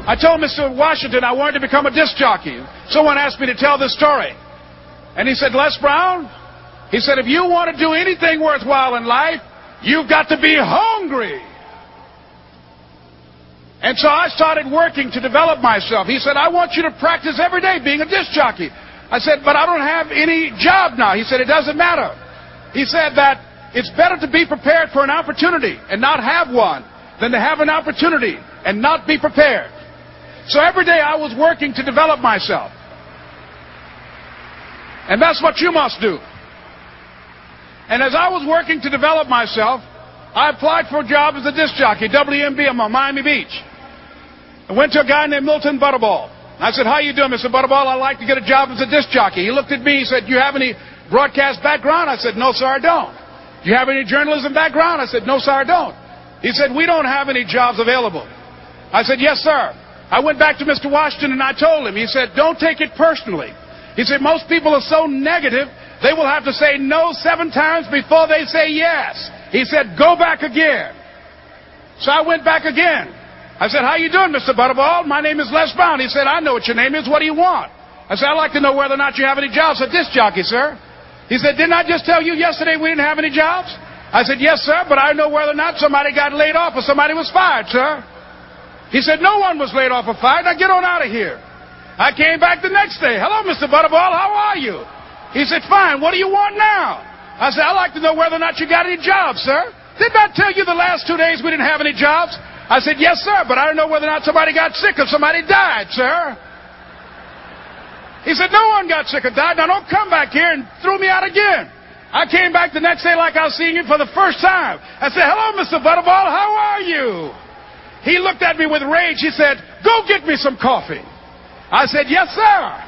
I told Mr. Washington I wanted to become a disc jockey. Someone asked me to tell this story. And he said, Les Brown, he said, if you want to do anything worthwhile in life, you've got to be hungry. And so I started working to develop myself. He said, I want you to practice every day being a disc jockey. I said, but I don't have any job now. He said, it doesn't matter. He said that it's better to be prepared for an opportunity and not have one than to have an opportunity and not be prepared. So every day I was working to develop myself. And that's what you must do. And as I was working to develop myself, I applied for a job as a disc jockey, WMB on Miami Beach. I went to a guy named Milton Butterball. I said, how you doing, Mr. Butterball? I'd like to get a job as a disc jockey. He looked at me, he said, do you have any broadcast background? I said, no, sir, I don't. Do you have any journalism background? I said, no, sir, I don't. He said, we don't have any jobs available. I said, yes, sir. I went back to Mr. Washington and I told him. He said, don't take it personally. He said, most people are so negative, they will have to say no 7 times before they say yes. He said, go back again. So I went back again. I said, how you doing, Mr. Butterball? My name is Les Brown. He said, I know what your name is. What do you want? I said, I'd like to know whether or not you have any jobs at disc jockey, sir. He said, didn't I just tell you yesterday we didn't have any jobs? I said, yes, sir, but I know whether or not somebody got laid off or somebody was fired, sir. He said, no one was laid off or fired. Now get on out of here. I came back the next day. Hello, Mr. Butterball. How are you? He said, fine. What do you want now? I said, I'd like to know whether or not you got any jobs, sir. Didn't I tell you the last 2 days we didn't have any jobs? I said, yes, sir, but I don't know whether or not somebody got sick or somebody died, sir. He said, no one got sick or died. Now don't come back here and throw me out again. I came back the next day like I was seeing you for the first time. I said, hello, Mr. Butterball. How are you? He looked at me with rage. He said, go get me some coffee. I said, yes, sir.